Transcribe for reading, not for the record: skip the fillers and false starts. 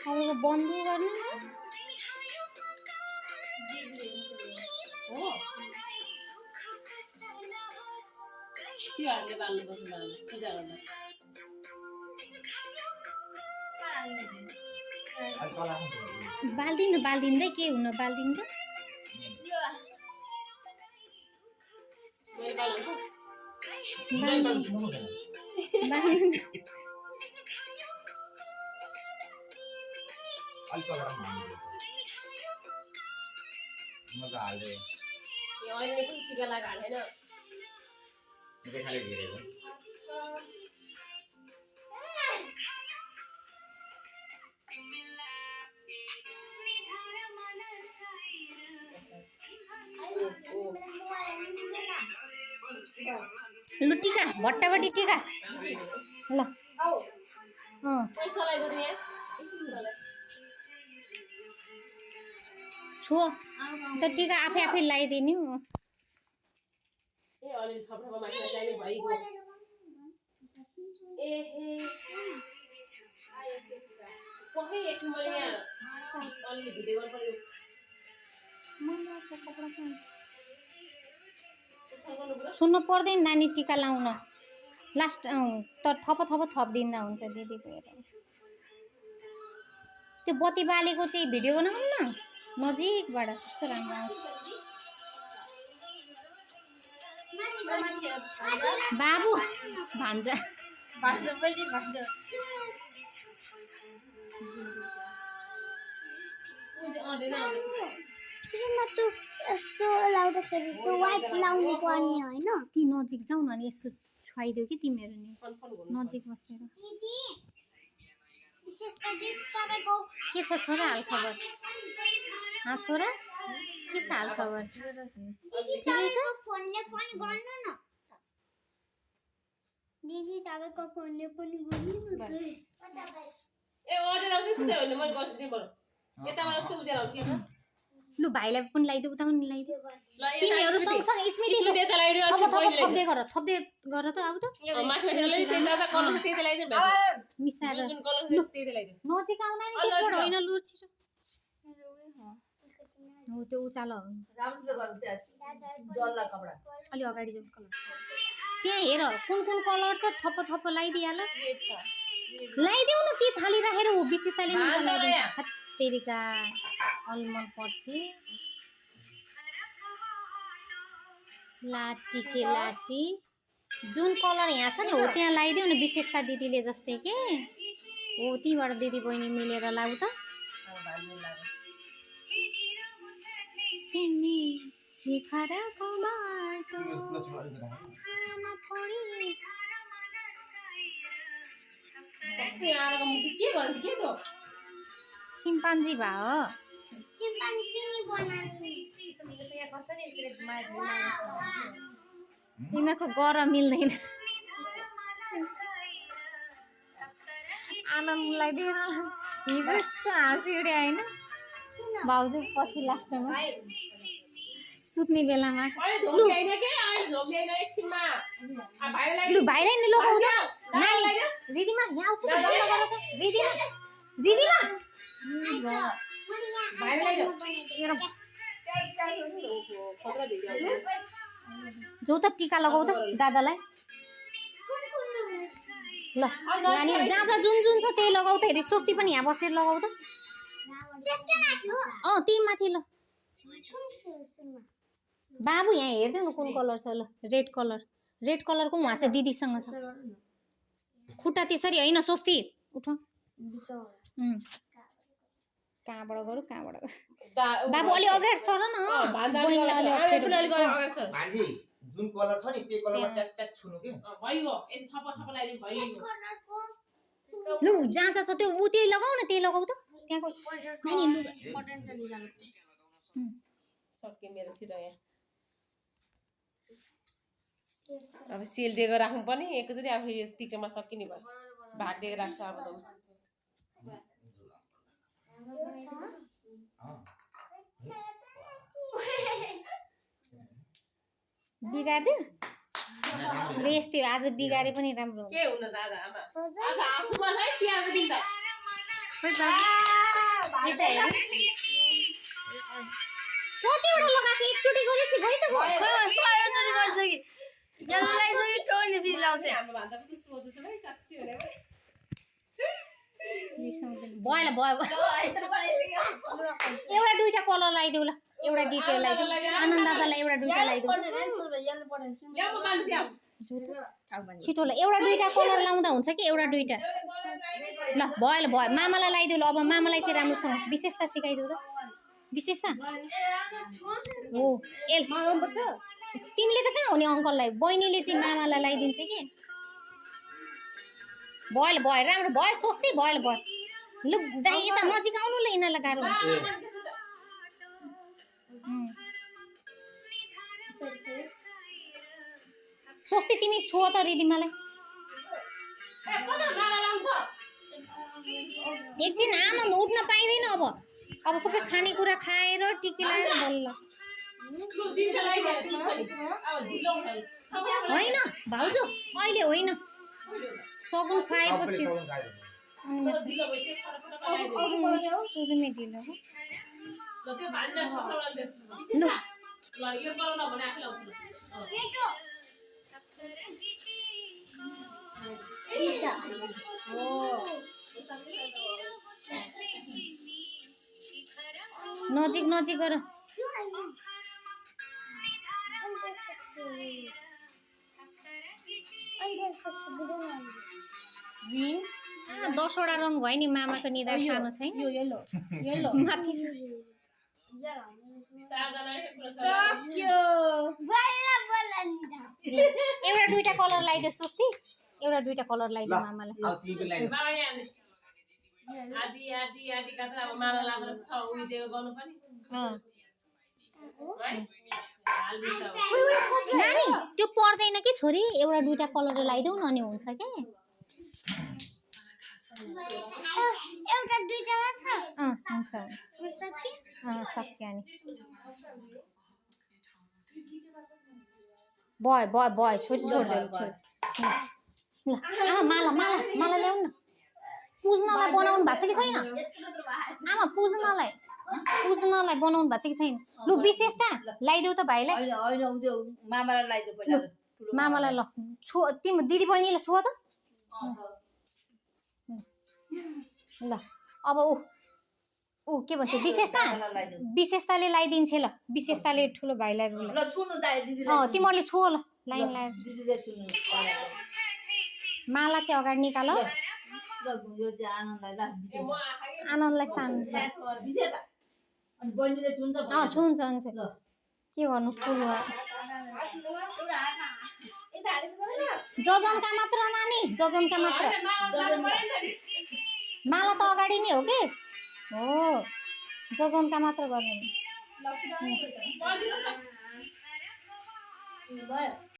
तपाईँको बन्दी गर्नु न बाल्दिनु के हुन बाल्दिनु त मजा हाल्दै यो अहिले पनि टिका लगाएर हैन देखाले घेरेको लु टिका भट्टाभटी टिका ल पैसा लगाइदिनु यहाँ छो त टिका आफै आफै लगाइदिने हो ए अलि थपथपा माथि चाहिने भइगयो ए हे कोही एक मैले यहाँ अलि भिडियो गर्नु पर्यो छुन्न पर्दैन नानी टिका लाउन लास्ट तर थप थपिदिँदा हुन्छ दिदीको हेरेर त्यो बत्ती बालेको चाहिँ भिडियो बनाउनु न नजिकबाट कस्तो राम्रो आउँछ बाबु भान्जा मैले भान्जा यस्तो लाउँदाखेरि त्यो वाइट लाउनु पर्ने होइन ती नजिक जाऊ न अनि यसो छुवाइदेऊ कि तिमीहरू नि नजिक बसेर के छ छोरा हालखबर छोरा के छ हालखबर ठिकै छ फोनले पनि गर्नु न दिदी तपाईको फोनले पनि गर्नु न ए अर्डर आउँछ त्यसै होइन मैले गर्छु नि बरु यताबाट यस्तो उजेल आउँछ लु भाइलाई पनि लगाइदेऊ उता पनि लगाइदेऊ ल तिमीहरू सँगसँगै स्मृति यता लगाइदियो थप्दै गर त अब त माथि अलि त्यता त कलर चाहिँ त्यतै लगाइदिनु भएको मिसाएर जुन कलर त्यतै लगाइदिनु नजिक आउन नि त्यसबाट होइन लु छिटो हो त्यो उचालो राम्रो गर्नु त्यहाँ जल्ला कपडा अलि अगाडि जाऊ कलर त्यहाँ हेर कुन कलर छ थप लगाइदिइहाल लगाइदेऊ न ती थाली राखेर हो विशेषताले तेरिका अलमल पर्छ लाटी से लाटी जुन कलर यहाँ छ नि हो त्यहाँ लगाइदेऊ न विशेषता दिदीले जस्तै के हो तीबाट दिदी बहिनी मिलेर लाऊ त तिमी शिखरको बाटो के गर्नु के त चिम्पान्जी भा हो यिनीहरूको गरम मिल्दैन आनन्दलाई दिएर हिजो यस्तो हाँसी उड्यो होइन भाउजू पछि लास्टमा सुत्ने बेलामा लु भाइलाई नि लगाउँदा दिदीमा यहाँ आउँछ दिदीमा जो त टिका लगाऊ त दादालाई ल नानी जहाँ जुन छ त्यही लगाऊ त हेरी सोक्ती पनि यहाँ बसेर लगाऊ त त्यही माथि ल बाबु यहाँ हेर्दै न कुन कलर छ ल रेड कलरको उहाँ चाहिँ दिदीसँग छ खुट्टा त्यसरी होइन स्वस्ति उठ कहाँबाट गरौँ बाबु अलि अगाडि सर न भान्जी जुन कलर छ नि त्यो कलरमा ट्याक ट्याक छुनु के भइगयो यसो थप लगाइदिनु भइगयो लु जहाँ छ त्यो उ त्यही लगाऊ न त्यही लगाऊ त त्यहाँको नानी सक्यो मेरो छिटो यहाँ अब सेल दिएको राख्नु पर्ने एकैचोटि अब टिकामा सकिने भयो भाग दिएको राख्छ अब त उस बिगार्दियो रेस त्यो आज बिगारे पनि राम्रो हुन्छ के हुन दादा आमा आज हाँस्नु पर्छ है तिहारको दिन त कतिवटा लगाएको एकचोटि गरेपछि गयो त हाम्रो भन्दा पनि सोच्दैछ है साँच्ची हुने भयो भयो एउटा दुईटा कलर लगाइदेऊ ल एउटा डिटेल लगाइदेऊ आनन्द दादालाई एउटा दुईटा लगाइदेऊ ल्याऊ म मान्छे आऊ छिटो ल एउटा दुईटा कलर लाउँदा हुन्छ कि एउटा दुईटा ल भयो मामालाई लगाइदेऊ ल अब मामालाई चाहिँ राम्रोसँग विशेषता सिकाइदेऊ त विशेषता हो एल तिमीले त कहाँ हुने अङ्कललाई बहिनीले चाहिँ मामालाई लगाइदिन्छ कि भयो राम्रो भयो सोच्दै भयो लु दाइ यता नजिक आउनु ल यिनीहरूलाई गाह्रो हुन्छ सोच्दै तिमी छो त रिदिमालाई एकछिन आनन्द उठ्न पाइँदैन अब सबै खानेकुरा खाएर टिकी लगाएर बल्ल होइन भाउजू अहिले होइन सगुन खुवाएपछि नजिक गर 10वटा रङ भयो नि मामाको निधार सानो छैन माथि छ एउटा दुईटा कलर लगाइदियो सोच्दै एउटा दुईटा कलर लगाइदियो मामालाई आदि कात्र अब माला लाग्नु छ उही दियो गर्नु पनि नानी त्यो पर्दैन कि छोरी एउटा दुईटा कलर लगाइदेऊ न अनि हुन्छ के एउटा दुईटा मात्र हुन्छ सक्यो अनि भयो छोरी छोडिदेऊ छोरी ल माला ल्याउनु न पुज्नलाई बनाउनु भएको छ कि छैन आमा पुज्नलाई बनाउनु भएको छ कि छैन लु विशेषता लगाइदेऊ त भाइलाई मामालाई ल छो तिम्रो दिदी बहिनीलाई छो त ल अब ऊ के भन्छ विशेषताले लगाइदिन्छ ल विशेषताले ठुलो भाइलाई तिमीहरूले छो ल लाइन लगाएर माला चाहिँ अगाडि निकाल आनन्दलाई सानो छ छुन्छ के गर्नु फुल जजनका मात्र नानी जजनका मात्र माला त अगाडि नै हो कि हो जजनका मात्र गर्नु